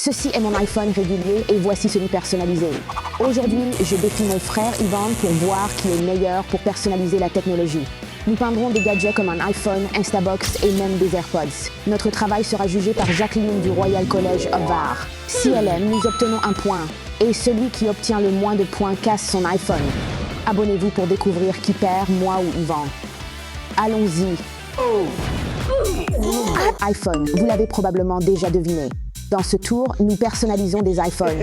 Ceci est mon iPhone régulier et voici celui personnalisé. Aujourd'hui, je défie mon frère Ivan pour voir qui est meilleur pour personnaliser la technologie. Nous peindrons des gadgets comme un iPhone, Instabox et même des AirPods. Notre travail sera jugé par Jacqueline du Royal College of Var. Si elle aime, nous obtenons un point. Et celui qui obtient le moins de points casse son iPhone. Abonnez-vous pour découvrir qui perd, moi ou Ivan. Allons-y. iPhone, vous l'avez probablement déjà deviné. Dans ce tour, nous personnalisons des iPhones.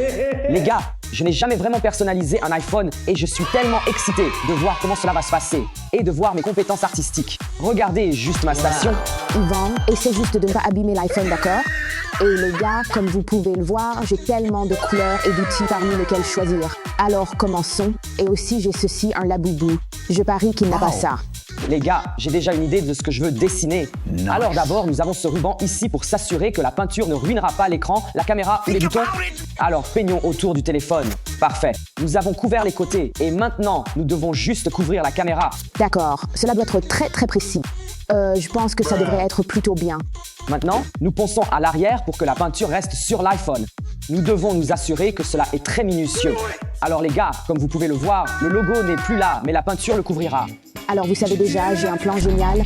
Les gars, je n'ai jamais vraiment personnalisé un iPhone et je suis tellement excité de voir comment cela va se passer et de voir mes compétences artistiques. Regardez juste ma station. Ivan, essaie juste de ne pas abîmer l'iPhone, d'accord? Et les gars, comme vous pouvez le voir, j'ai tellement de couleurs et d'outils parmi lesquels choisir. Alors commençons. Et aussi, j'ai ceci, un laboubou. Je parie qu'il n'a pas ça. Les gars, j'ai déjà une idée de ce que je veux dessiner. Nice. Alors d'abord, nous avons ce ruban ici pour s'assurer que la peinture ne ruinera pas l'écran, la caméra ou les boutons. Alors peignons autour du téléphone. Parfait. Nous avons couvert les côtés et maintenant, nous devons juste couvrir la caméra. D'accord, cela doit être très précis. Je pense que ça devrait être plutôt bien. Maintenant, nous ponçons à l'arrière pour que la peinture reste sur l'iPhone. Nous devons nous assurer que cela est très minutieux. Alors les gars, comme vous pouvez le voir, le logo n'est plus là, mais la peinture le couvrira. Alors vous savez déjà, j'ai un plan génial.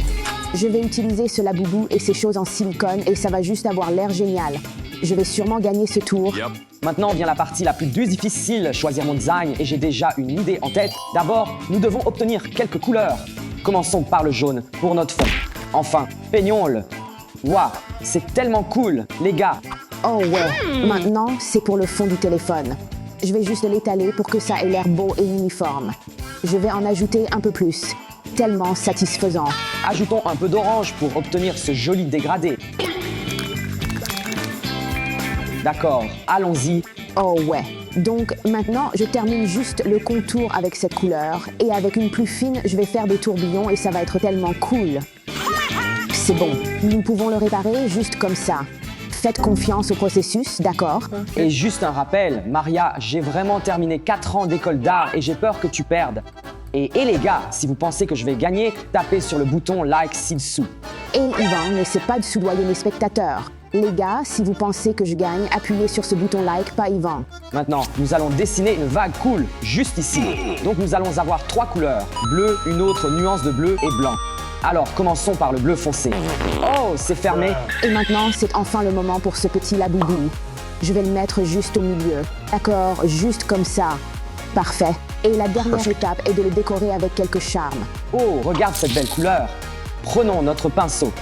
Je vais utiliser ce laboubou et ces choses en silicone et ça va juste avoir l'air génial. Je vais sûrement gagner ce tour. Maintenant vient la partie la plus difficile, choisir mon design, et j'ai déjà une idée en tête. D'abord, nous devons obtenir quelques couleurs. Commençons par le jaune pour notre fond. Enfin, peignons-le. Waouh, c'est tellement cool, les gars. Oh ouais, maintenant c'est pour le fond du téléphone. Je vais juste l'étaler pour que ça ait l'air beau et uniforme. Je vais en ajouter un peu plus. Tellement satisfaisant. Ajoutons un peu d'orange pour obtenir ce joli dégradé. D'accord, allons-y. Oh ouais. Donc maintenant, je termine juste le contour avec cette couleur. Et avec une plus fine, je vais faire des tourbillons et ça va être tellement cool. C'est bon. Nous pouvons le réparer juste comme ça. Faites confiance au processus, d'accord? Et juste un rappel, Maria, j'ai vraiment terminé 4 ans d'école d'art et j'ai peur que tu perdes. Et les gars, si vous pensez que je vais gagner, tapez sur le bouton like ci-dessous. Et Ivan, n'essaie pas de soudoyer mes spectateurs. Les gars, si vous pensez que je gagne, appuyez sur ce bouton like, pas Ivan. Maintenant, nous allons dessiner une vague cool, juste ici. Donc nous allons avoir 3 couleurs, bleu, une autre nuance de bleu et blanc. Alors, commençons par le bleu foncé. Oh, c'est fermé. Et maintenant, c'est enfin le moment pour ce petit laboubou. Je vais le mettre juste au milieu. D'accord, juste comme ça. Parfait. Et la dernière étape est de le décorer avec quelques charmes. Oh, regarde cette belle couleur. Prenons notre pinceau.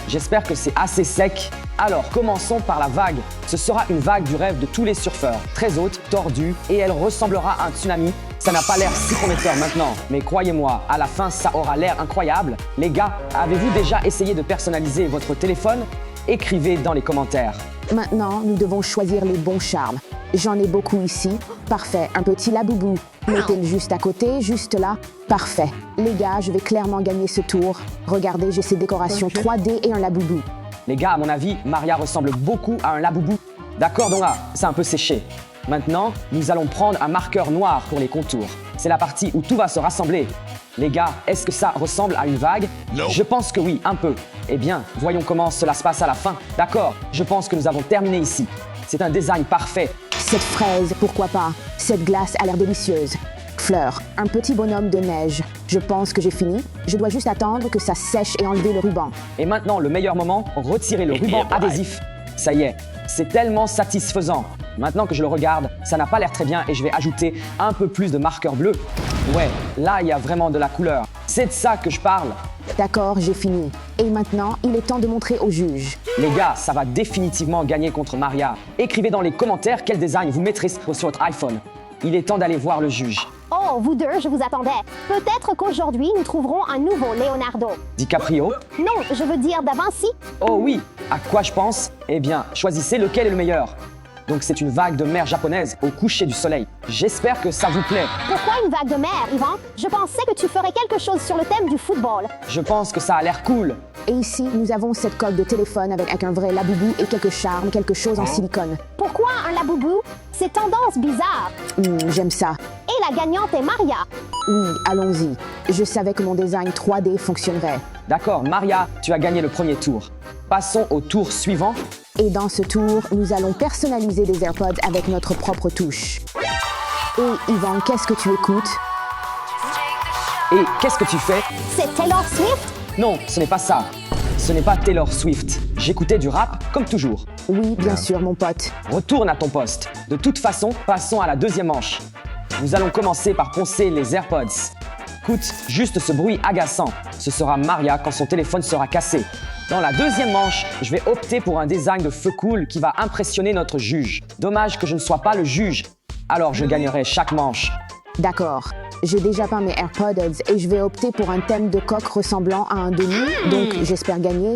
J'espère que c'est assez sec. Alors, commençons par la vague. Ce sera une vague du rêve de tous les surfeurs. Très haute, tordue, et elle ressemblera à un tsunami. Ça n'a pas l'air si prometteur maintenant, mais croyez-moi, à la fin, ça aura l'air incroyable. Les gars, avez-vous déjà essayé de personnaliser votre téléphone? Écrivez dans les commentaires. Maintenant, nous devons choisir les bons charmes. J'en ai beaucoup ici. Parfait, un petit laboubou. Mettez-le juste à côté, juste là. Parfait. Les gars, je vais clairement gagner ce tour. Regardez, j'ai ces décorations 3D et un laboubou. Les gars, à mon avis, Maria ressemble beaucoup à un laboubou. D'accord, donc là, c'est un peu séché. Maintenant, nous allons prendre un marqueur noir pour les contours. C'est la partie où tout va se rassembler. Les gars, est-ce que ça ressemble à une vague? Non. Je pense que oui, un peu. Eh bien, voyons comment cela se passe à la fin. D'accord, je pense que nous avons terminé ici. C'est un design parfait. Cette fraise, pourquoi pas? Cette glace a l'air délicieuse. Fleur, un petit bonhomme de neige. Je pense que j'ai fini. Je dois juste attendre que ça sèche et enlever le ruban. Et maintenant, le meilleur moment, retirer le ruban adhésif. Ça y est, c'est tellement satisfaisant. Maintenant que je le regarde, ça n'a pas l'air très bien et je vais ajouter un peu plus de marqueur bleu. Ouais, là, il y a vraiment de la couleur. C'est de ça que je parle. D'accord, j'ai fini. Et maintenant, il est temps de montrer au juge. Les gars, ça va définitivement gagner contre Maria. Écrivez dans les commentaires quel design vous mettrez sur votre iPhone. Il est temps d'aller voir le juge. Oh, vous deux, je vous attendais. Peut-être qu'aujourd'hui, nous trouverons un nouveau Leonardo. DiCaprio? Non, je veux dire Da Vinci. Oh oui, à quoi je pense? Eh bien, choisissez lequel est le meilleur. Donc c'est une vague de mer japonaise au coucher du soleil. J'espère que ça vous plaît. Pourquoi une vague de mer, Ivan? Je pensais que tu ferais quelque chose sur le thème du football. Je pense que ça a l'air cool. Et ici, nous avons cette coque de téléphone avec un vrai laboubou et quelques charmes, quelque chose en silicone. Pourquoi un laboubou? C'est tendance bizarre. J'aime ça. Et la gagnante est Maria. Oui, allons-y. Je savais que mon design 3D fonctionnerait. D'accord, Maria, tu as gagné le premier tour. Passons au tour suivant. Et dans ce tour, nous allons personnaliser des AirPods avec notre propre touche. Et Yvan, qu'est-ce que tu écoutes? Et qu'est-ce que tu fais? C'est Taylor Swift? Non, ce n'est pas ça. Ce n'est pas Taylor Swift. J'écoutais du rap, comme toujours. Oui, bien sûr, mon pote. Retourne à ton poste. De toute façon, passons à la deuxième manche. Nous allons commencer par poncer les AirPods. Écoute, juste ce bruit agaçant. Ce sera Maria quand son téléphone sera cassé. Dans la deuxième manche, je vais opter pour un design de feu cool qui va impressionner notre juge. Dommage que je ne sois pas le juge. Alors je gagnerai chaque manche. D'accord. J'ai déjà peint mes AirPods et je vais opter pour un thème de coque ressemblant à un de nous, donc j'espère gagner.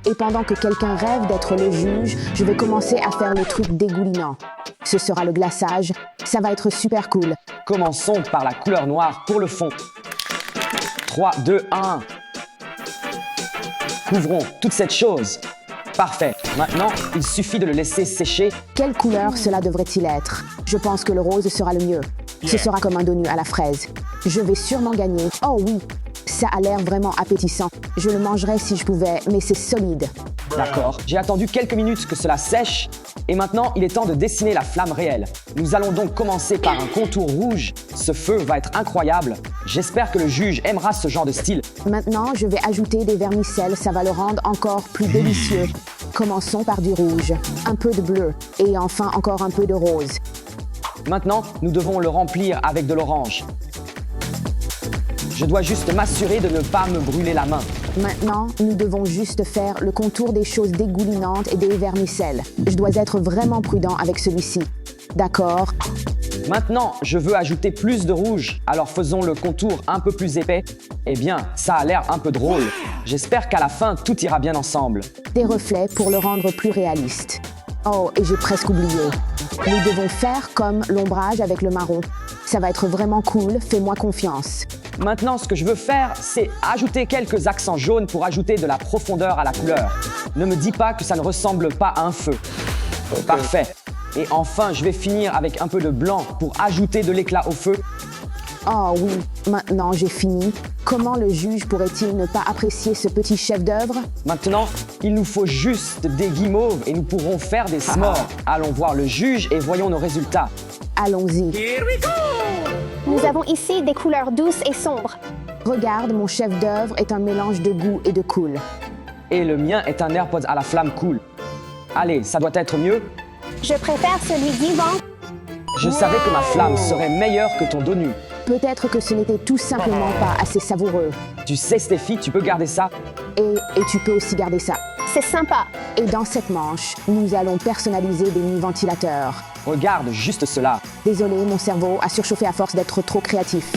Et pendant que quelqu'un rêve d'être le juge, je vais commencer à faire le truc dégoulinant. Ce sera le glaçage. Ça va être super cool. Commençons par la couleur noire pour le fond. 3, 2, 1. Couvrons toute cette chose. Parfait. Maintenant, il suffit de le laisser sécher. Quelle couleur cela devrait-il être? Je pense que le rose sera le mieux. Ce sera comme un donut à la fraise. Je vais sûrement gagner. Oh oui, ça a l'air vraiment appétissant. Je le mangerais si je pouvais, mais c'est solide. D'accord. J'ai attendu quelques minutes que cela sèche. Et maintenant, il est temps de dessiner la flamme réelle. Nous allons donc commencer par un contour rouge. Ce feu va être incroyable. J'espère que le juge aimera ce genre de style. Maintenant, je vais ajouter des vermicelles. Ça va le rendre encore plus délicieux. Commençons par du rouge, un peu de bleu et enfin encore un peu de rose. Maintenant, nous devons le remplir avec de l'orange. Je dois juste m'assurer de ne pas me brûler la main. Maintenant, nous devons juste faire le contour des choses dégoulinantes et des vermicelles. Je dois être vraiment prudent avec celui-ci. D'accord. Maintenant, je veux ajouter plus de rouge, alors faisons le contour un peu plus épais. Eh bien, ça a l'air un peu drôle. J'espère qu'à la fin, tout ira bien ensemble. Des reflets pour le rendre plus réaliste. Oh, et j'ai presque oublié. Nous devons faire comme l'ombrage avec le marron. Ça va être vraiment cool, fais-moi confiance. Maintenant, ce que je veux faire, c'est ajouter quelques accents jaunes pour ajouter de la profondeur à la couleur. Ne me dis pas que ça ne ressemble pas à un feu. Parfait. Et enfin, je vais finir avec un peu de blanc pour ajouter de l'éclat au feu. Oh oui, maintenant j'ai fini. Comment le juge pourrait-il ne pas apprécier ce petit chef-d'œuvre? Maintenant, il nous faut juste des guimauves et nous pourrons faire des s'mores. Allons voir le juge et voyons nos résultats. Allons-y. Nous avons ici des couleurs douces et sombres. Regarde, mon chef-d'œuvre est un mélange de goût et de cool. Et le mien est un AirPods à la flamme cool. Allez, ça doit être mieux. Je préfère celui d'Yvan. Je savais que ma flamme serait meilleure que ton donut. Peut-être que ce n'était tout simplement pas assez savoureux. Tu sais, Stéphie, tu peux garder ça. Et tu peux aussi garder ça. C'est sympa. Et dans cette manche, nous allons personnaliser des mini-ventilateurs. Regarde juste cela. Désolé, mon cerveau a surchauffé à force d'être trop créatif.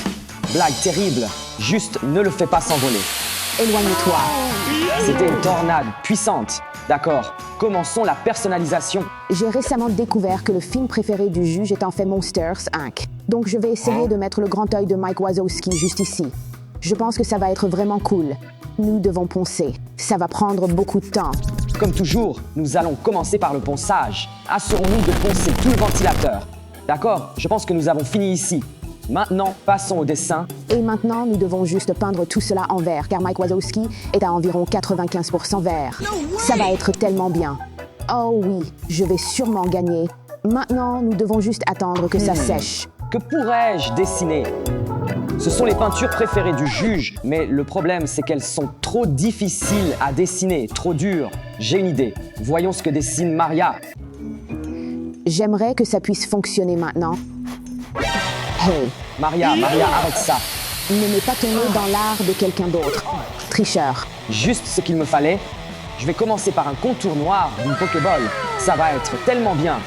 Blague terrible. Juste ne le fais pas s'envoler. Éloigne-toi. C'était une tornade puissante. D'accord. Commençons la personnalisation. J'ai récemment découvert que le film préféré du juge est en fait Monsters, Inc. Donc je vais essayer de mettre le grand œil de Mike Wazowski juste ici. Je pense que ça va être vraiment cool. Nous devons poncer. Ça va prendre beaucoup de temps. Comme toujours, nous allons commencer par le ponçage. Assurons-nous de poncer tout le ventilateur. D'accord, je pense que nous avons fini ici. Maintenant, passons au dessin. Et maintenant, nous devons juste peindre tout cela en vert, car Mike Wazowski est à environ 95% vert. Ça va être tellement bien. Oh oui, je vais sûrement gagner. Maintenant, nous devons juste attendre que ça sèche. Que pourrais-je dessiner? Ce sont les peintures préférées du juge, mais le problème, c'est qu'elles sont trop difficiles à dessiner, trop dures. J'ai une idée. Voyons ce que dessine Maria. J'aimerais que ça puisse fonctionner maintenant. Hey, Maria, arrête ça. ne mets pas ton nez dans l'art de quelqu'un d'autre. Tricheur. Juste ce qu'il me fallait. Je vais commencer par un contour noir d'une Pokéball. Ça va être tellement bien.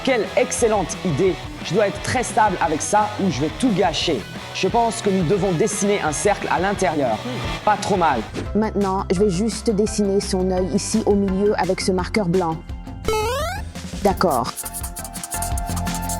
Quelle excellente idée. Je dois être très stable avec ça ou je vais tout gâcher. Je pense que nous devons dessiner un cercle à l'intérieur. Pas trop mal. Maintenant, je vais juste dessiner son œil ici au milieu avec ce marqueur blanc. D'accord.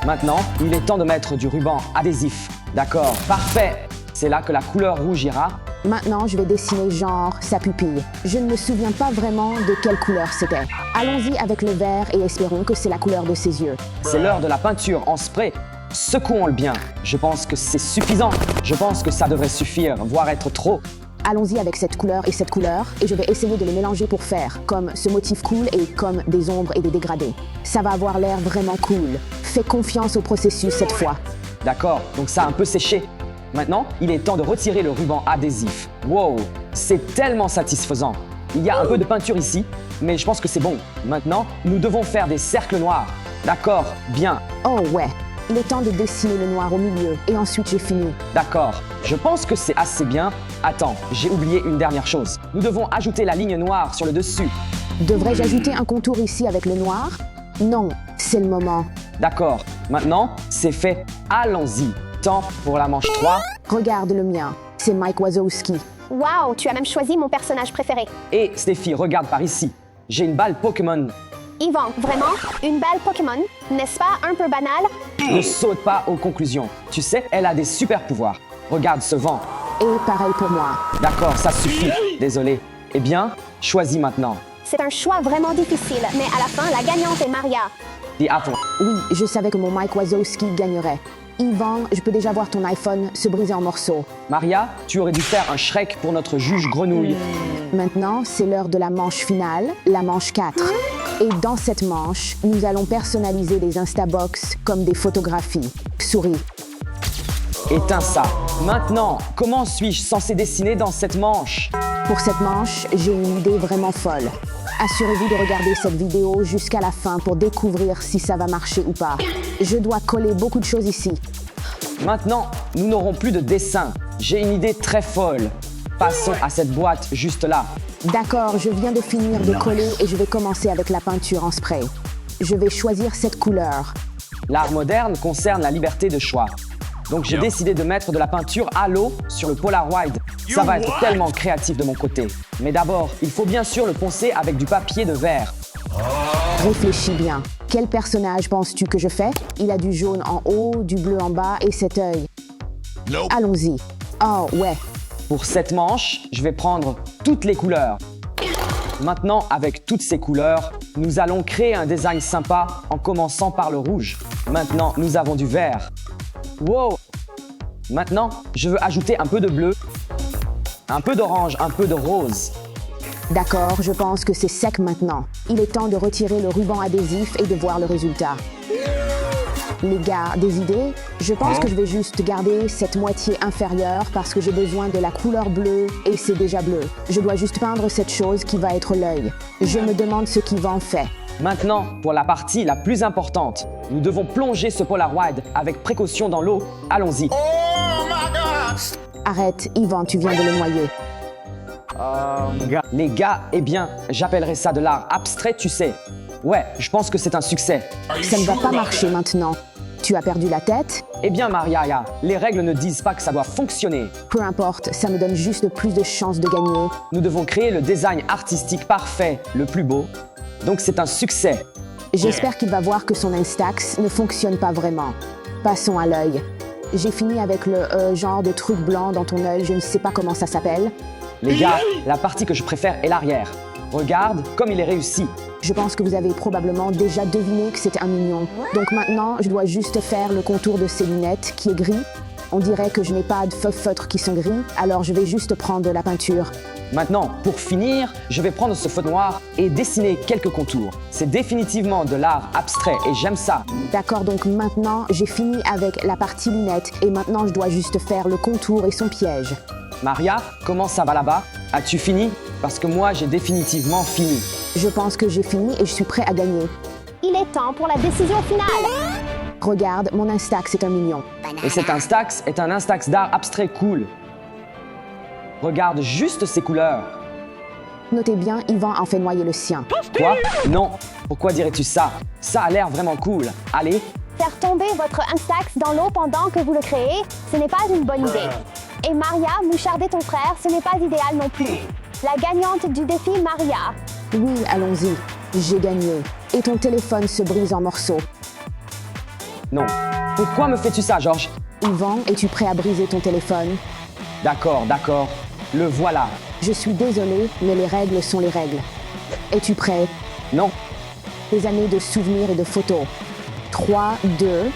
Maintenant, il est temps de mettre du ruban adhésif. D'accord, parfait. C'est là que la couleur rouge ira. Maintenant, je vais dessiner genre sa pupille. Je ne me souviens pas vraiment de quelle couleur c'était. Allons-y avec le vert et espérons que c'est la couleur de ses yeux. C'est l'heure de la peinture en spray. Secouons-le bien. Je pense que c'est suffisant. Je pense que ça devrait suffire, voire être trop. Allons-y avec cette couleur et je vais essayer de les mélanger pour faire comme ce motif cool et comme des ombres et des dégradés. Ça va avoir l'air vraiment cool. Fais confiance au processus cette fois. D'accord, donc ça a un peu séché. Maintenant, il est temps de retirer le ruban adhésif. Wow, c'est tellement satisfaisant. Il y a un peu de peinture ici, mais je pense que c'est bon. Maintenant, nous devons faire des cercles noirs. D'accord, bien. Oh ouais, il est temps de dessiner le noir au milieu et ensuite j'ai fini. D'accord, je pense que c'est assez bien. Attends, j'ai oublié une dernière chose. Nous devons ajouter la ligne noire sur le dessus. Devrais-je ajouter un contour ici avec le noir? Non, c'est le moment. D'accord, maintenant, c'est fait. Allons-y. Temps pour la manche 3. Regarde le mien, c'est Mike Wazowski. Waouh, tu as même choisi mon personnage préféré. Et Stéphie, regarde par ici. J'ai une balle Pokémon. Yvan, vraiment? Une balle Pokémon? N'est-ce pas un peu banal? Ne saute pas aux conclusions. Tu sais, elle a des super pouvoirs. Regarde ce vent. Et pareil pour moi. D'accord, ça suffit. Désolé. Eh bien, choisis maintenant. C'est un choix vraiment difficile, mais à la fin, la gagnante est Maria. Dis à ton. Oui, je savais que mon Mike Wazowski gagnerait. Yvan, je peux déjà voir ton iPhone se briser en morceaux. Maria, tu aurais dû faire un Shrek pour notre juge grenouille. Maintenant, c'est l'heure de la manche finale, la manche 4. Et dans cette manche, nous allons personnaliser des Instabox comme des photographies. Souris. Éteins ça. Maintenant, comment suis-je censé dessiner dans cette manche? Pour cette manche, j'ai une idée vraiment folle. Assurez-vous de regarder cette vidéo jusqu'à la fin pour découvrir si ça va marcher ou pas. Je dois coller beaucoup de choses ici. Maintenant, nous n'aurons plus de dessin. J'ai une idée très folle. Passons à cette boîte juste là. D'accord, je viens de finir de coller et je vais commencer avec la peinture en spray. Je vais choisir cette couleur. L'art moderne concerne la liberté de choix. Donc j'ai décidé de mettre de la peinture à l'eau sur le Polaroid. Ça va être tellement créatif de mon côté. Mais d'abord, il faut bien sûr le poncer avec du papier de verre. Réfléchis bien. Quel personnage penses-tu que je fais? Il a du jaune en haut, du bleu en bas et cet œil. Allons-y. Oh ouais. Pour cette manche, je vais prendre toutes les couleurs. Maintenant, avec toutes ces couleurs, nous allons créer un design sympa en commençant par le rouge. Maintenant, nous avons du vert. Wow! Maintenant, je veux ajouter un peu de bleu, un peu d'orange, un peu de rose. D'accord, je pense que c'est sec maintenant. Il est temps de retirer le ruban adhésif et de voir le résultat. Les gars, des idées? Je pense que je vais juste garder cette moitié inférieure parce que j'ai besoin de la couleur bleue et c'est déjà bleu. Je dois juste peindre cette chose qui va être l'œil. Je me demande ce qu'Yvan fait. Maintenant, pour la partie la plus importante, nous devons plonger ce Polaroid avec précaution dans l'eau. Allons-y. Arrête, Yvan, tu viens de le noyer. Les gars, eh bien, j'appellerais ça de l'art abstrait, tu sais. Ouais, je pense que c'est un succès. Ça ne va pas marcher maintenant. Tu as perdu la tête? Eh bien, Maria, les règles ne disent pas que ça doit fonctionner. Peu importe, ça me donne juste plus de chances de gagner. Nous devons créer le design artistique parfait, le plus beau. Donc c'est un succès. J'espère qu'il va voir que son Instax ne fonctionne pas vraiment. Passons à l'œil. J'ai fini avec le genre de truc blanc dans ton œil, je ne sais pas comment ça s'appelle. Les gars, la partie que je préfère est l'arrière. Regarde comme il est réussi. Je pense que vous avez probablement déjà deviné que c'était un mignon. Donc maintenant, je dois juste faire le contour de ses lunettes qui est gris. On dirait que je n'ai pas de feutres qui sont gris, alors je vais juste prendre de la peinture. Maintenant, pour finir, je vais prendre ce feutre noir et dessiner quelques contours. C'est définitivement de l'art abstrait et j'aime ça. D'accord, donc maintenant, j'ai fini avec la partie lunettes et maintenant je dois juste faire le contour et son piège. Maria, comment ça va là-bas? As-tu fini? Parce que moi, j'ai définitivement fini. Je pense que j'ai fini et je suis prêt à gagner. Il est temps pour la décision finale. Regarde, mon Instax est un mignon. Et cet Instax est un Instax d'art abstrait cool. Regarde juste ces couleurs. Notez bien, Yvan en fait noyer le sien. Quoi? Non. Pourquoi dirais-tu ça? Ça a l'air vraiment cool. Allez. Faire tomber votre Instax dans l'eau pendant que vous le créez, ce n'est pas une bonne idée. Et Maria, moucharder ton frère, ce n'est pas idéal non plus. La gagnante du défi, Maria. Oui, allons-y. J'ai gagné. Et ton téléphone se brise en morceaux. Non. Pourquoi me fais-tu ça, Georges? Yvan, es-tu prêt à briser ton téléphone? D'accord, d'accord. Le voilà. Je suis désolée, mais les règles sont les règles. Es-tu prêt? Non. Des années de souvenirs et de photos. 3, 2...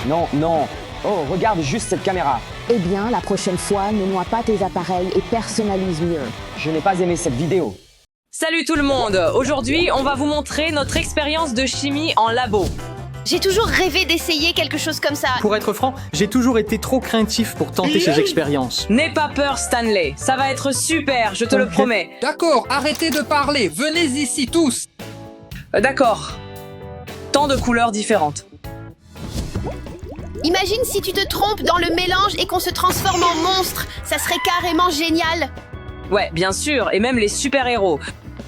Non, non. Oh, regarde juste cette caméra. Eh bien, la prochaine fois, ne noie pas tes appareils et personnalise mieux. Je n'ai pas aimé cette vidéo. Salut tout le monde! Aujourd'hui, on va vous montrer notre expérience de chimie en labo. J'ai toujours rêvé d'essayer quelque chose comme ça. Pour être franc, j'ai toujours été trop craintif pour tenter ces expériences. N'aie pas peur, Stanley. Ça va être super, je te le promets. D'accord, arrêtez de parler. Venez ici tous. D'accord. Tant de couleurs différentes. Imagine si tu te trompes dans le mélange et qu'on se transforme en monstre. Ça serait carrément génial. Ouais, bien sûr, et même les super-héros.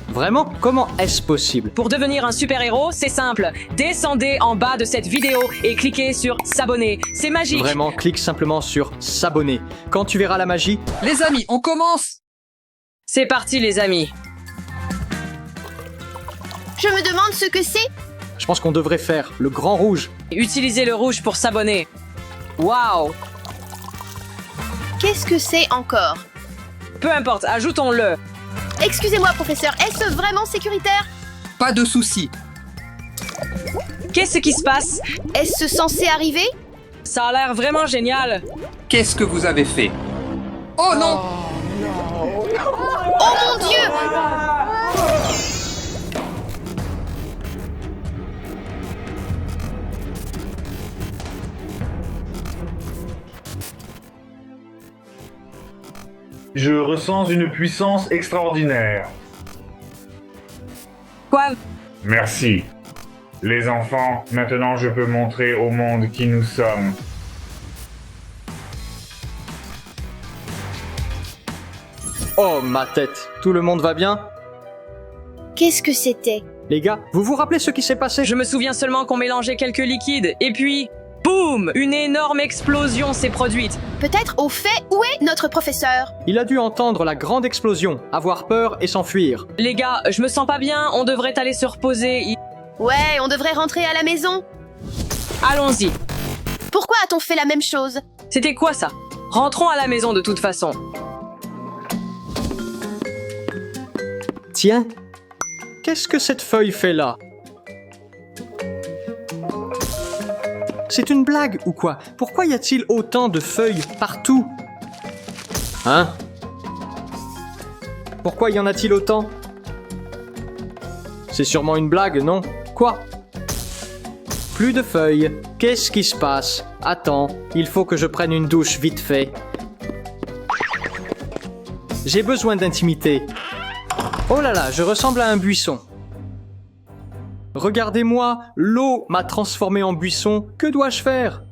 Vraiment? Comment est-ce possible? Pour devenir un super-héros, c'est simple. Descendez en bas de cette vidéo et cliquez sur s'abonner. C'est magique. Vraiment, clique simplement sur s'abonner. Quand tu verras la magie, Les amis, on commence. C'est parti, les amis. Je me demande ce que c'est. je pense qu'on devrait faire le grand rouge. Utilisez le rouge pour s'abonner. Waouh! Qu'est-ce que c'est encore? Peu importe, ajoutons-le. Excusez-moi, professeur, est-ce vraiment sécuritaire? Pas de soucis. Qu'est-ce qui se passe? Est-ce censé arriver? Ça a l'air vraiment génial. Qu'est-ce que vous avez fait? Oh non! Oh mon Dieu! Je ressens une puissance extraordinaire. Quoi? Merci. Les enfants, maintenant je peux montrer au monde qui nous sommes. Oh, ma tête. Tout le monde va bien? Qu'est-ce que c'était? Les gars, vous vous rappelez ce qui s'est passé? Je me souviens seulement qu'on mélangeait quelques liquides. Et puis, boum! Une énorme explosion s'est produite. Peut-être au fait, où est notre professeur? Il a dû entendre la grande explosion, avoir peur et s'enfuir. Les gars, je me sens pas bien. On devrait aller se reposer. Ouais, on devrait rentrer à la maison. Allons-y. Pourquoi a-t-on fait la même chose? C'était quoi ça? Rentrons à la maison de toute façon. Tiens, qu'est-ce que cette feuille fait là? C'est une blague ou quoi? Pourquoi y a-t-il autant de feuilles partout? Hein? Pourquoi y en a-t-il autant? C'est sûrement une blague, non? Quoi? Plus de feuilles. Qu'est-ce qui se passe? Attends, il faut que je prenne une douche vite fait. J'ai besoin d'intimité. Oh là là, je ressemble à un buisson. Regardez-moi, l'eau m'a transformé en buisson. Que dois-je faire?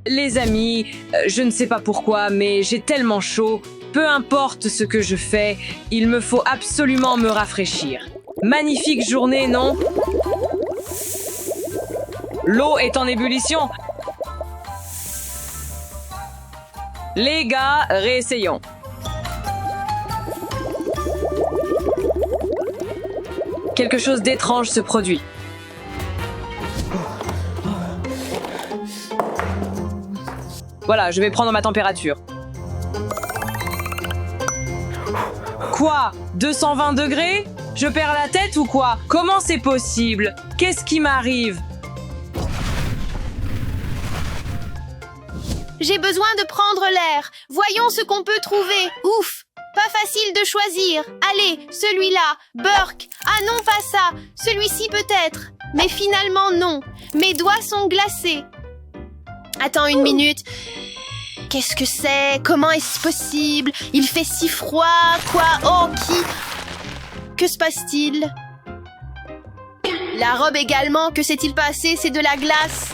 Les amis, je ne sais pas pourquoi, mais j'ai tellement chaud. Peu importe ce que je fais, il me faut absolument me rafraîchir. Magnifique journée, non? L'eau est en ébullition. Les gars, réessayons. Quelque chose d'étrange se produit. Voilà, je vais prendre ma température. Quoi? 220 degrés? Je perds la tête ou quoi? Comment c'est possible? Qu'est-ce qui m'arrive? J'ai besoin de prendre l'air. Voyons ce qu'on peut trouver. Ouf! Pas facile de choisir. Allez, celui-là. Burke. Ah non, pas ça. Celui-ci peut-être. Mais finalement, non. Mes doigts sont glacés. Attends une minute. Qu'est-ce que c'est? Comment est-ce possible? Il fait si froid. Quoi? Oh, qui? Que se passe-t-il? La robe également. Que s'est-il passé? C'est de la glace.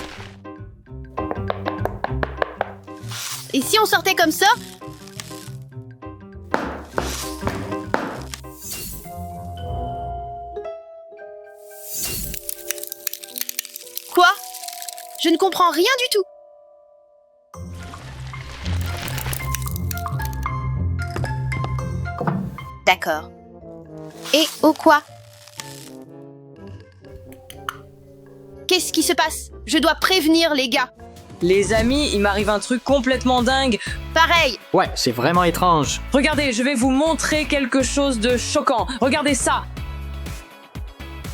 Et si on sortait comme ça? Quoi? Je ne comprends rien du tout. D'accord. Et au quoi? Qu'est-ce qui se passe? Je dois prévenir les gars. Les amis, il m'arrive un truc complètement dingue. Pareil. Ouais, c'est vraiment étrange. Regardez, je vais vous montrer quelque chose de choquant. Regardez ça.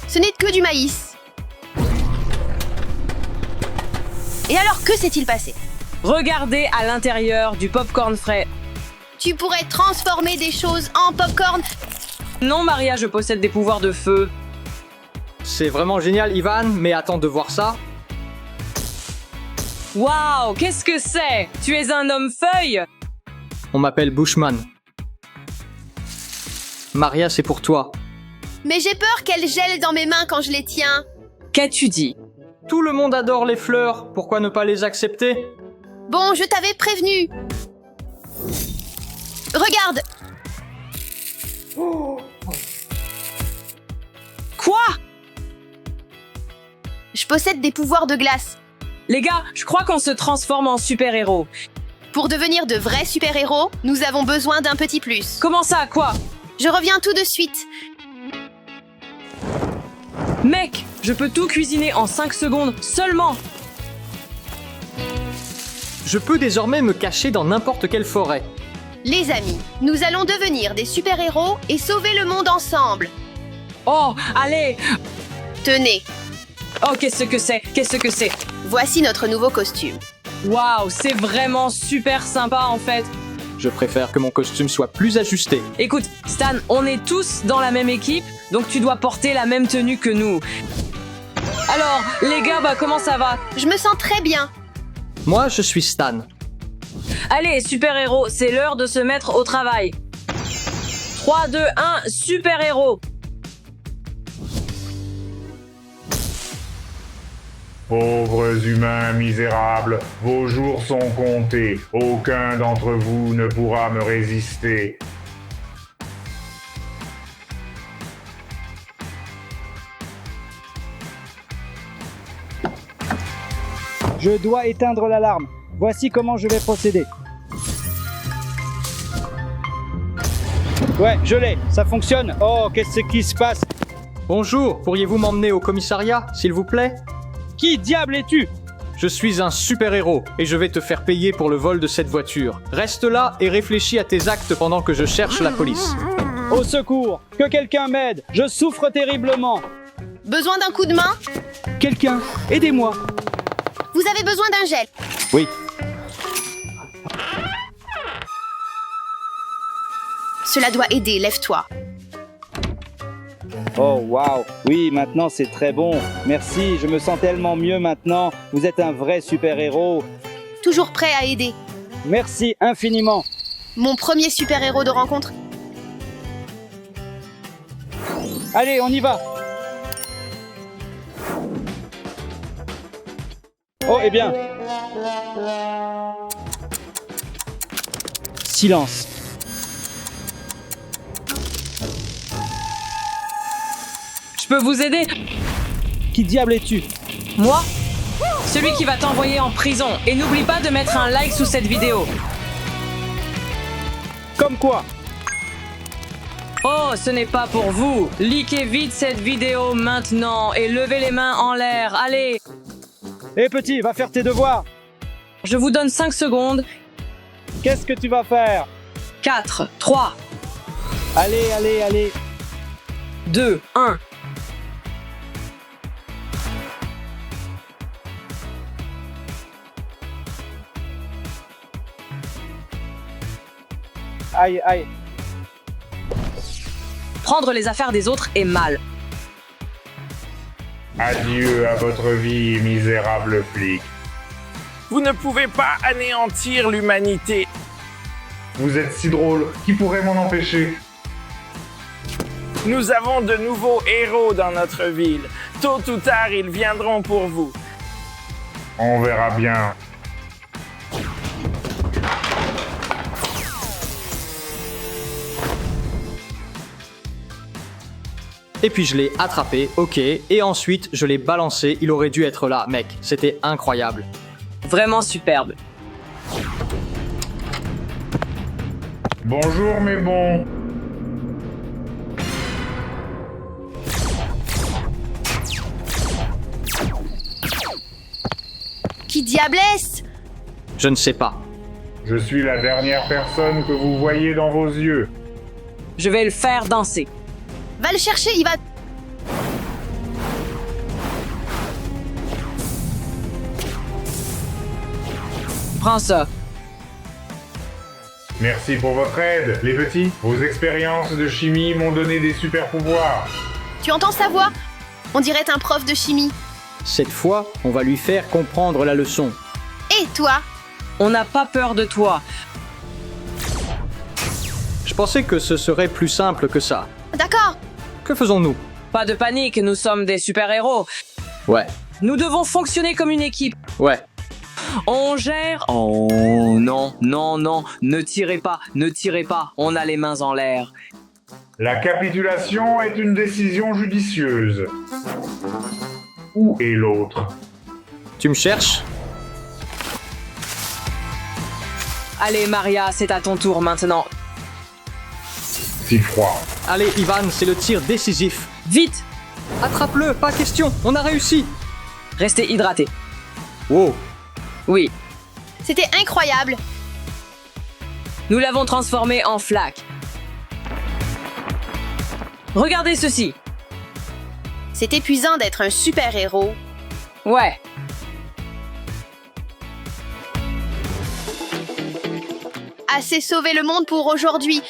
Ce n'est que du maïs. Et alors, que s'est-il passé? Regardez à l'intérieur du popcorn frais. Tu pourrais transformer des choses en popcorn. Non, Maria, je possède des pouvoirs de feu. C'est vraiment génial, Ivan, mais attends de voir ça. Waouh, qu'est-ce que c'est? Tu es un homme feuille? On m'appelle Bushman. Maria, c'est pour toi. Mais j'ai peur qu'elles gèlent dans mes mains quand je les tiens. Qu'as-tu dit? Tout le monde adore les fleurs, pourquoi ne pas les accepter? Bon, je t'avais prévenu. Regarde. Quoi? Je possède des pouvoirs de glace. Les gars, je crois qu'on se transforme en super-héros. Pour devenir de vrais super-héros, nous avons besoin d'un petit plus. Comment ça, quoi? Je reviens tout de suite. Mec, je peux tout cuisiner en 5 secondes seulement. Je peux désormais me cacher dans n'importe quelle forêt. Les amis, nous allons devenir des super-héros et sauver le monde ensemble. Oh, allez. Tenez, Oh, qu'est-ce que c'est? Qu'est-ce que c'est? voici notre nouveau costume. Waouh, c'est vraiment super sympa en fait. Je préfère que mon costume soit plus ajusté. Écoute, Stan, on est tous dans la même équipe, donc tu dois porter la même tenue que nous. Alors, les gars, comment ça va? Je me sens très bien. Moi, je suis Stan. Allez, super-héros, c'est l'heure de se mettre au travail. 3, 2, 1, super-héros. Pauvres humains misérables, vos jours sont comptés. Aucun d'entre vous ne pourra me résister. Je dois éteindre l'alarme. Voici comment je vais procéder. Ouais, je l'ai. Ça fonctionne. Oh, qu'est-ce qui se passe? Bonjour, pourriez-vous m'emmener au commissariat, s'il vous plaît? Qui diable es-tu? Je suis un super-héros et je vais te faire payer pour le vol de cette voiture. Reste là et réfléchis à tes actes pendant que je cherche la police. Au secours! Que quelqu'un m'aide! Je souffre terriblement! Besoin d'un coup de main? Quelqu'un, aidez-moi! Vous avez besoin d'un gel. Oui. Cela doit aider, lève-toi. Oh, waouh! Oui, maintenant c'est très bon. Merci, je me sens tellement mieux maintenant. Vous êtes un vrai super-héros. Toujours prêt à aider. Merci infiniment. Mon premier super-héros de rencontre. Allez, on y va! Oh, eh bien. Silence. Je peux vous aider? Qui diable es-tu? Moi? Celui qui va t'envoyer en prison. Et n'oublie pas de mettre un like sous cette vidéo. Comme quoi? Oh, ce n'est pas pour vous. Likez vite cette vidéo maintenant et levez les mains en l'air. Allez, Hé petit, va faire tes devoirs. je vous donne 5 secondes. Qu'est-ce que tu vas faire? 4, 3, Allez, allez, allez. 2, 1. Aïe, aïe. Prendre les affaires des autres est mal. Adieu à votre vie, misérable flic. Vous ne pouvez pas anéantir l'humanité. Vous êtes si drôle, qui pourrait m'en empêcher? Nous avons de nouveaux héros dans notre ville. Tôt ou tard, ils viendront pour vous. On verra bien. Et puis je l'ai attrapé, ok, et ensuite je l'ai balancé, il aurait dû être là, mec, c'était incroyable. Vraiment superbe. Bonjour mes bons. Qui diable est-ce? Je ne sais pas. Je suis la dernière personne que vous voyez dans vos yeux. Je vais le faire danser. Va le chercher, il va... Prends ça. Merci pour votre aide, les petits. Vos expériences de chimie m'ont donné des super pouvoirs. Tu entends sa voix? On dirait un prof de chimie. Cette fois, on va lui faire comprendre la leçon. Et toi? On n'a pas peur de toi. Je pensais que ce serait plus simple que ça. D'accord. Que faisons-nous? Pas de panique, nous sommes des super-héros. Ouais, Nous devons fonctionner comme une équipe. ouais. On gère... Oh non, non, non, ne tirez pas, on a les mains en l'air. La capitulation est une décision judicieuse. Où est l'autre? Tu me cherches? Allez Maria, c'est à ton tour maintenant. Si froid. Allez, Ivan, c'est le tir décisif. Vite, Attrape-le, pas question, on a réussi. restez hydratés. Wow, Oui, C'était incroyable. nous l'avons transformé en flaque. Regardez ceci. C'est épuisant d'être un super-héros. Ouais, Assez sauvé le monde pour aujourd'hui.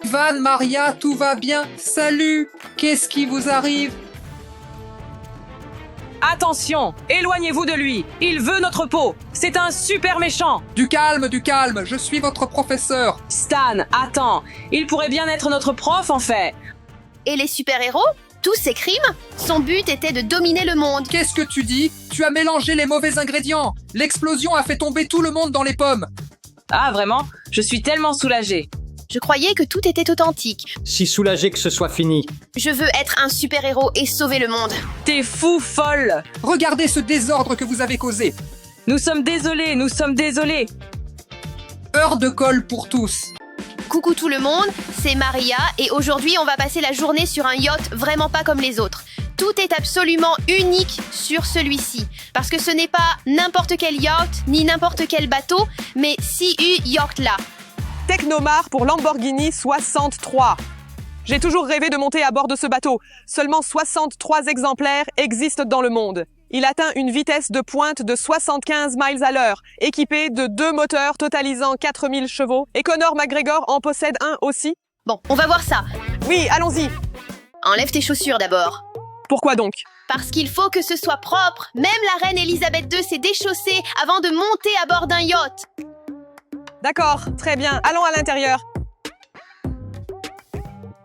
Van, Maria, tout va bien? Salut! Qu'est-ce qui vous arrive? attention, éloignez-vous de lui. Il veut notre peau. C'est un super méchant. Du calme, je suis votre professeur. Stan, attends. Il pourrait bien être notre prof en fait. Et les super-héros? Tous ces crimes? Son but était de dominer le monde. Qu'est-ce que tu dis? Tu as mélangé les mauvais ingrédients. L'explosion a fait tomber tout le monde dans les pommes. Ah vraiment? Je suis tellement soulagée. Je croyais que tout était authentique. si soulagé que ce soit fini. Je veux être un super-héros et sauver le monde. T'es fou folle. Regardez ce désordre que vous avez causé. Nous sommes désolés, nous sommes désolés. Heure de colle pour tous. Coucou tout le monde, c'est Maria et aujourd'hui on va passer la journée sur un yacht vraiment pas comme les autres. Tout est absolument unique sur celui-ci parce que ce n'est pas n'importe quel yacht ni n'importe quel bateau, mais CU Yacht là. Technomar pour Lamborghini 63. J'ai toujours rêvé de monter à bord de ce bateau. Seulement 63 exemplaires existent dans le monde. Il atteint une vitesse de pointe de 75 miles à l'heure, équipé de 2 moteurs totalisant 4000 chevaux. Et Conor McGregor en possède un aussi. Bon, on va voir ça. Oui, allons-y. Enlève tes chaussures d'abord. Pourquoi donc? Parce qu'il faut que ce soit propre. Même la reine Elisabeth II s'est déchaussée avant de monter à bord d'un yacht. D'accord, très bien. Allons à l'intérieur.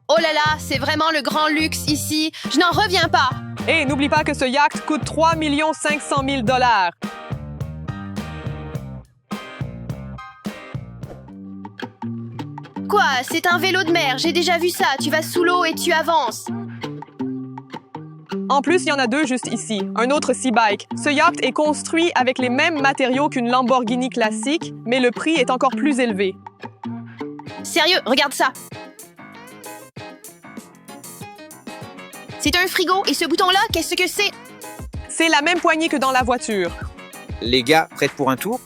Oh là là, c'est vraiment le grand luxe ici. Je n'en reviens pas. Et n'oublie pas que ce yacht coûte 3 500 000 $. Quoi? C'est un vélo de mer, j'ai déjà vu ça. Tu vas sous l'eau et tu avances. En plus, il y en a 2 juste ici. Un autre Sea Bike. Ce yacht est construit avec les mêmes matériaux qu'une Lamborghini classique, mais le prix est encore plus élevé. Sérieux, regarde ça. C'est un frigo et ce bouton-là, qu'est-ce que c'est? C'est la même poignée que dans la voiture. Les gars, prêts pour un tour?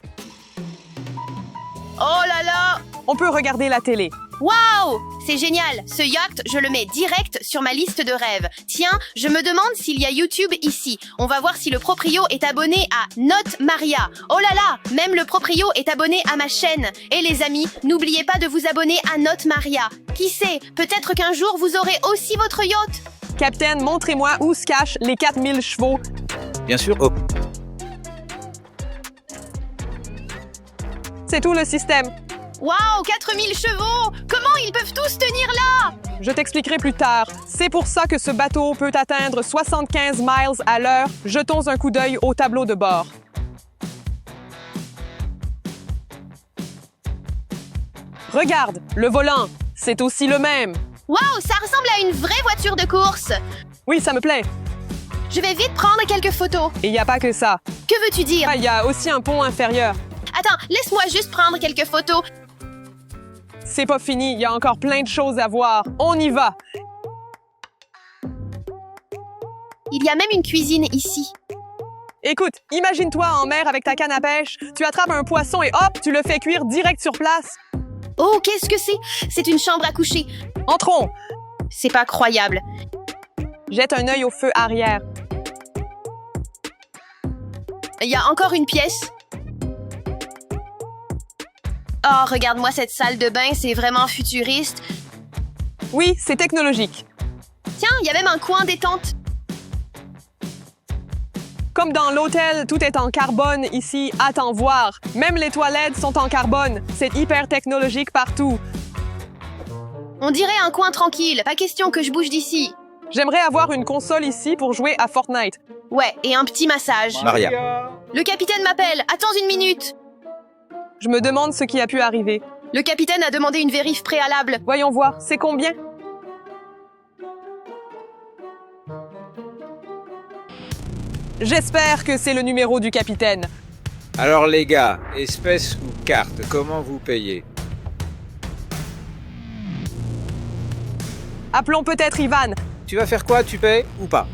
Oh là là! On peut regarder la télé. Waouh! C'est génial! Ce yacht, je le mets direct sur ma liste de rêves. Tiens, je me demande s'il y a YouTube ici. On va voir si le proprio est abonné à Note Maria. Oh là là! Même le proprio est abonné à ma chaîne. Et les amis, n'oubliez pas de vous abonner à Note Maria. Qui sait? Peut-être qu'un jour, vous aurez aussi votre yacht. Capitaine, montrez-moi où se cachent les 4000 chevaux. Bien sûr. Oh. C'est tout le système. Waouh! 4000 chevaux! Comment ils peuvent tous tenir là? Je t'expliquerai plus tard. C'est pour ça que ce bateau peut atteindre 75 miles à l'heure. Jetons un coup d'œil au tableau de bord. Regarde, le volant, c'est aussi le même. Waouh! Ça ressemble à une vraie voiture de course. Oui, ça me plaît. Je vais vite prendre quelques photos. Et il n'y a pas que ça. Que veux-tu dire? Il y a aussi un pont inférieur. Attends, laisse-moi juste prendre quelques photos. C'est pas fini, il y a encore plein de choses à voir. On y va. Il y a même une cuisine ici. Écoute, imagine-toi en mer avec ta canne à pêche. Tu attrapes un poisson et hop, tu le fais cuire direct sur place. Oh, qu'est-ce que c'est? C'est une chambre à coucher. Entrons. C'est pas croyable. Jette un œil au feu arrière. Il y a encore une pièce. Oh, regarde-moi cette salle de bain, c'est vraiment futuriste. Oui, c'est technologique. Tiens, il y a même un coin détente. Comme dans l'hôtel, tout est en carbone ici, à t'en voir. Même les toilettes sont en carbone. C'est hyper technologique partout. On dirait un coin tranquille, pas question que je bouge d'ici. J'aimerais avoir une console ici pour jouer à Fortnite. Ouais, et un petit massage. Maria. Le capitaine m'appelle, attends une minute. Je me demande ce qui a pu arriver. Le capitaine a demandé une vérif préalable. Voyons voir, c'est combien? J'espère que c'est le numéro du capitaine. Alors les gars, espèce ou carte, comment vous payez? Appelons peut-être Ivan. Tu vas faire quoi? Tu payes ou pas?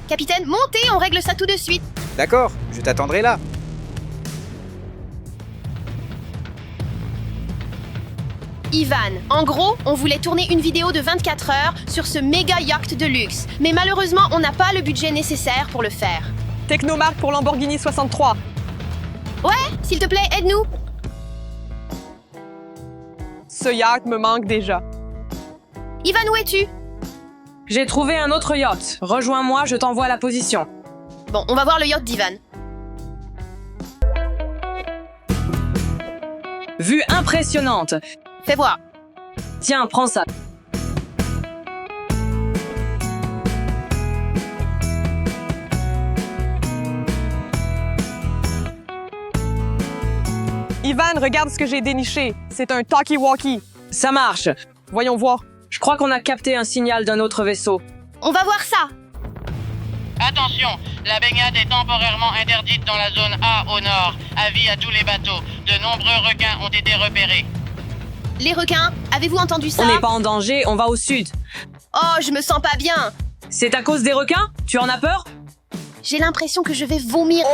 Capitaine, montez, on règle ça tout de suite. D'accord, je t'attendrai là. Ivan, en gros, on voulait tourner une vidéo de 24 heures sur ce méga yacht de luxe. Mais malheureusement, on n'a pas le budget nécessaire pour le faire. Technomarque pour Lamborghini 63. Ouais, s'il te plaît, aide-nous. Ce yacht me manque déjà. Ivan, où es-tu? J'ai trouvé un autre yacht. Rejoins-moi, je t'envoie la position. Bon, on va voir le yacht d'Ivan. Vue impressionnante. Fais voir. Tiens, prends ça. Ivan, regarde ce que j'ai déniché. C'est un talkie-walkie. Ça marche. Voyons voir. Je crois qu'on a capté un signal d'un autre vaisseau. On va voir ça. Attention, la baignade est temporairement interdite dans la zone A au nord. Avis à tous les bateaux. De nombreux requins ont été repérés. Les requins, avez-vous entendu ça? On n'est pas en danger, on va au sud. Oh, je me sens pas bien. C'est à cause des requins? Tu en as peur? J'ai l'impression que je vais vomir.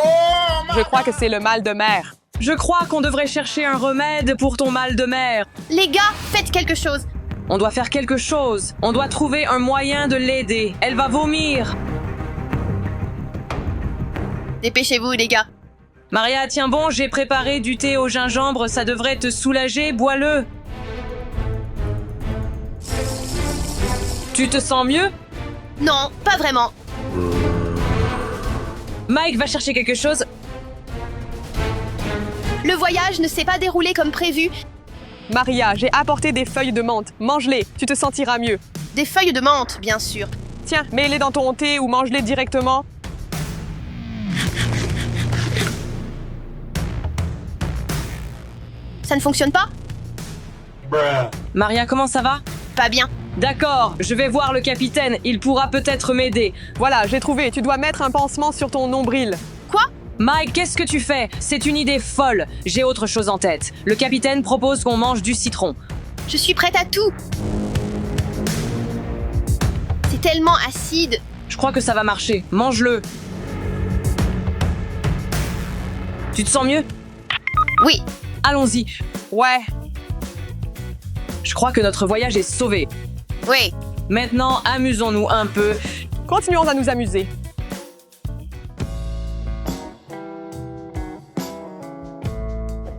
Je crois que c'est le mal de mer. Je crois qu'on devrait chercher un remède pour ton mal de mer. Les gars, faites quelque chose. On doit faire quelque chose. On doit trouver un moyen de l'aider. Elle va vomir. Dépêchez-vous, les gars. Maria, tiens bon, j'ai préparé du thé au gingembre, ça devrait te soulager, bois-le. Tu te sens mieux? Non, pas vraiment. Mike va chercher quelque chose. Le voyage ne s'est pas déroulé comme prévu. Maria, j'ai apporté des feuilles de menthe. Mange-les, tu te sentiras mieux. Des feuilles de menthe, bien sûr. Tiens, mets-les dans ton thé ou mange-les directement. Ça ne fonctionne pas? Maria, comment ça va? Pas bien. D'accord, je vais voir le capitaine, il pourra peut-être m'aider. Voilà, j'ai trouvé, tu dois mettre un pansement sur ton nombril. Quoi? Mike, qu'est-ce que tu fais? C'est une idée folle. J'ai autre chose en tête. Le capitaine propose qu'on mange du citron. Je suis prête à tout. C'est tellement acide. Je crois que ça va marcher. Mange-le. Tu te sens mieux? Oui. Allons-y. Ouais. Je crois que notre voyage est sauvé. Oui. Maintenant, amusons-nous un peu. Continuons à nous amuser.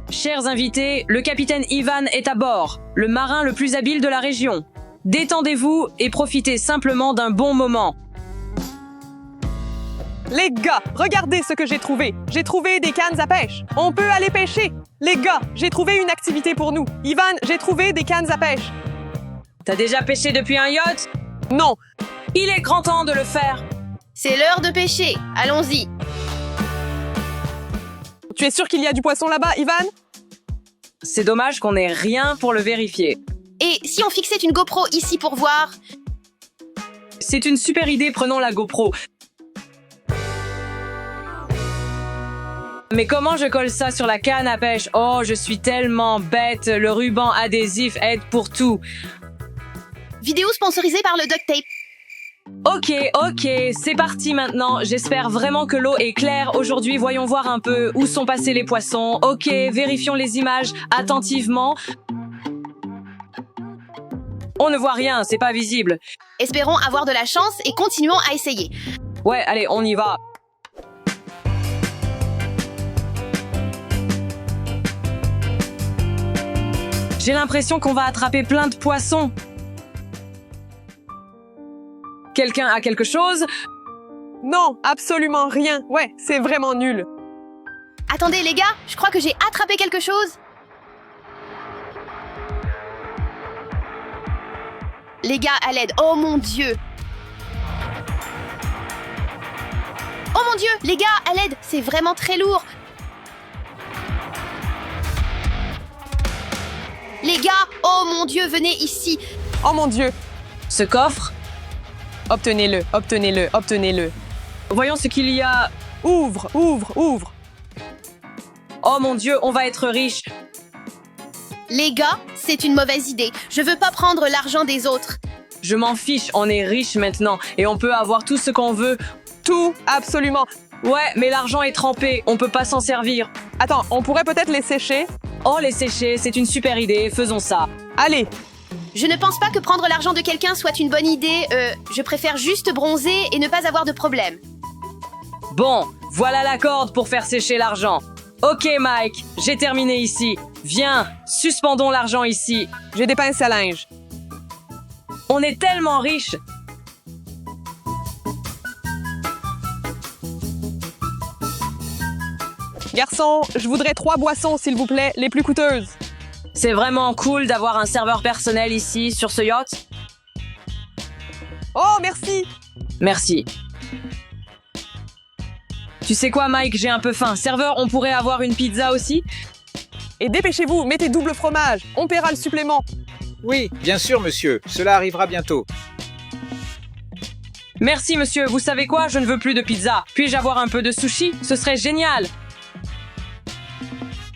Chers invités, le capitaine Ivan est à bord, le marin le plus habile de la région. Détendez-vous et profitez simplement d'un bon moment. Les gars, regardez ce que j'ai trouvé. J'ai trouvé des cannes à pêche. On peut aller pêcher. Les gars, j'ai trouvé une activité pour nous. Ivan, j'ai trouvé des cannes à pêche. T'as déjà pêché depuis un yacht? Non. Il est grand temps de le faire. C'est l'heure de pêcher. Allons-y. Tu es sûr qu'il y a du poisson là-bas, Ivan? C'est dommage qu'on ait rien pour le vérifier. Et si on fixait une GoPro ici pour voir? C'est une super idée, prenons la GoPro. Mais comment je colle ça sur la canne à pêche? Oh, je suis tellement bête. Le ruban adhésif aide pour tout. Vidéo sponsorisée par le duct tape. Ok, c'est parti maintenant. J'espère vraiment que l'eau est claire. Aujourd'hui, voyons voir un peu où sont passés les poissons. Ok, vérifions les images attentivement. On ne voit rien, c'est pas visible. Espérons avoir de la chance et continuons à essayer. Ouais, allez, on y va. J'ai l'impression qu'on va attraper plein de poissons. Quelqu'un a quelque chose? Non, absolument rien. Ouais, c'est vraiment nul. Attendez les gars, je crois que j'ai attrapé quelque chose. Les gars, à l'aide. Oh mon Dieu. Oh mon Dieu, les gars, à l'aide. C'est vraiment très lourd. Les gars, oh mon Dieu, venez ici. Oh mon Dieu. Ce coffre? Obtenez-le, obtenez-le, obtenez-le. Voyons ce qu'il y a. Ouvre, ouvre, ouvre. Oh mon Dieu, on va être riche. Les gars, c'est une mauvaise idée. Je veux pas prendre l'argent des autres. Je m'en fiche, on est riche maintenant et on peut avoir tout ce qu'on veut. Tout, absolument. Ouais, mais l'argent est trempé, on peut pas s'en servir. Attends, on pourrait peut-être les sécher? Oh, les sécher, c'est une super idée, faisons ça. Allez. Je ne pense pas que prendre l'argent de quelqu'un soit une bonne idée. Je préfère juste bronzer et ne pas avoir de problème. Bon, voilà la corde pour faire sécher l'argent. Ok Mike, j'ai terminé ici. Viens, suspendons l'argent ici. J'ai des pinces à linge. On est tellement riches. Garçon, je voudrais 3 boissons, s'il vous plaît, les plus coûteuses. C'est vraiment cool d'avoir un serveur personnel ici, sur ce yacht. Oh, merci. Merci. Tu sais quoi, Mike, j'ai un peu faim. Serveur, on pourrait avoir une pizza aussi? Et dépêchez-vous, mettez double fromage. On paiera le supplément. Oui, bien sûr, monsieur. Cela arrivera bientôt. Merci, monsieur. Vous savez quoi? Je ne veux plus de pizza. Puis-je avoir un peu de sushi? Ce serait génial.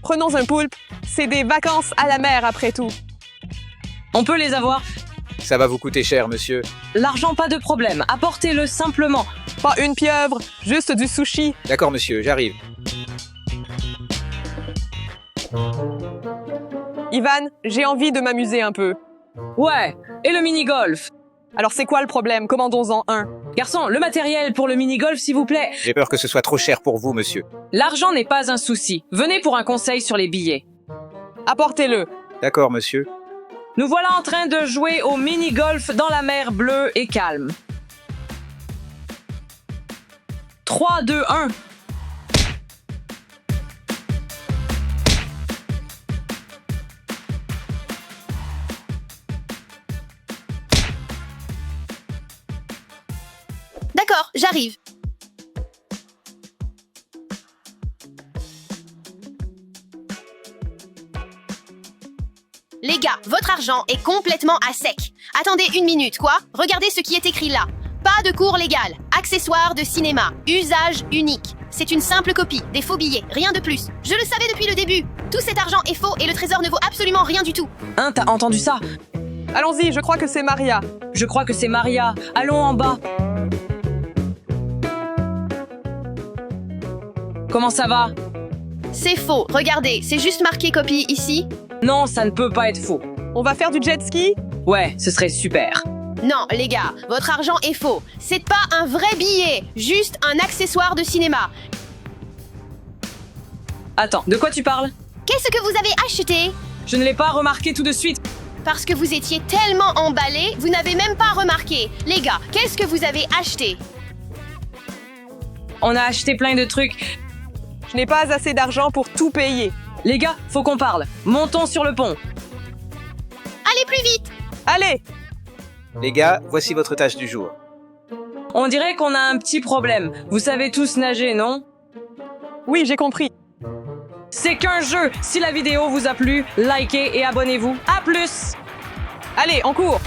Prenons un poulpe. C'est des vacances à la mer, après tout. On peut les avoir? Ça va vous coûter cher, monsieur. L'argent, pas de problème. Apportez-le simplement. Pas une pieuvre, juste du sushi. D'accord, monsieur, j'arrive. Ivan, j'ai envie de m'amuser un peu. Ouais, et le mini-golf? Alors c'est quoi le problème? Commandons-en un. Garçon, le matériel pour le mini-golf, s'il vous plaît. J'ai peur que ce soit trop cher pour vous, monsieur. L'argent n'est pas un souci. Venez pour un conseil sur les billets. Apportez-le. D'accord, monsieur. Nous voilà en train de jouer au mini-golf dans la mer bleue et calme. 3, 2, 1. D'accord, j'arrive. Les gars, votre argent est complètement à sec. Attendez une minute, quoi? Regardez ce qui est écrit là. Pas de cours légal. Accessoires de cinéma. Usage unique. C'est une simple copie, des faux billets, rien de plus. Je le savais depuis le début. Tout cet argent est faux et le trésor ne vaut absolument rien du tout. Hein, t'as entendu ça? Allons-y, je crois que c'est Maria. Je crois que c'est Maria. Allons en bas. Comment ça va? C'est faux. Regardez, c'est juste marqué copie ici. Non, ça ne peut pas être faux. On va faire du jet ski? Ouais, ce serait super. Non, les gars, votre argent est faux. C'est pas un vrai billet, juste un accessoire de cinéma. Attends, de quoi tu parles? Qu'est-ce que vous avez acheté? Je ne l'ai pas remarqué tout de suite. Parce que vous étiez tellement emballés, vous n'avez même pas remarqué. Les gars, qu'est-ce que vous avez acheté? On a acheté plein de trucs. Je n'ai pas assez d'argent pour tout payer. Les gars, faut qu'on parle. Montons sur le pont. Allez plus vite! Allez! Les gars, voici votre tâche du jour. On dirait qu'on a un petit problème. Vous savez tous nager, non? Oui, j'ai compris. C'est qu'un jeu. Si la vidéo vous a plu, likez et abonnez-vous. À plus! Allez, on court!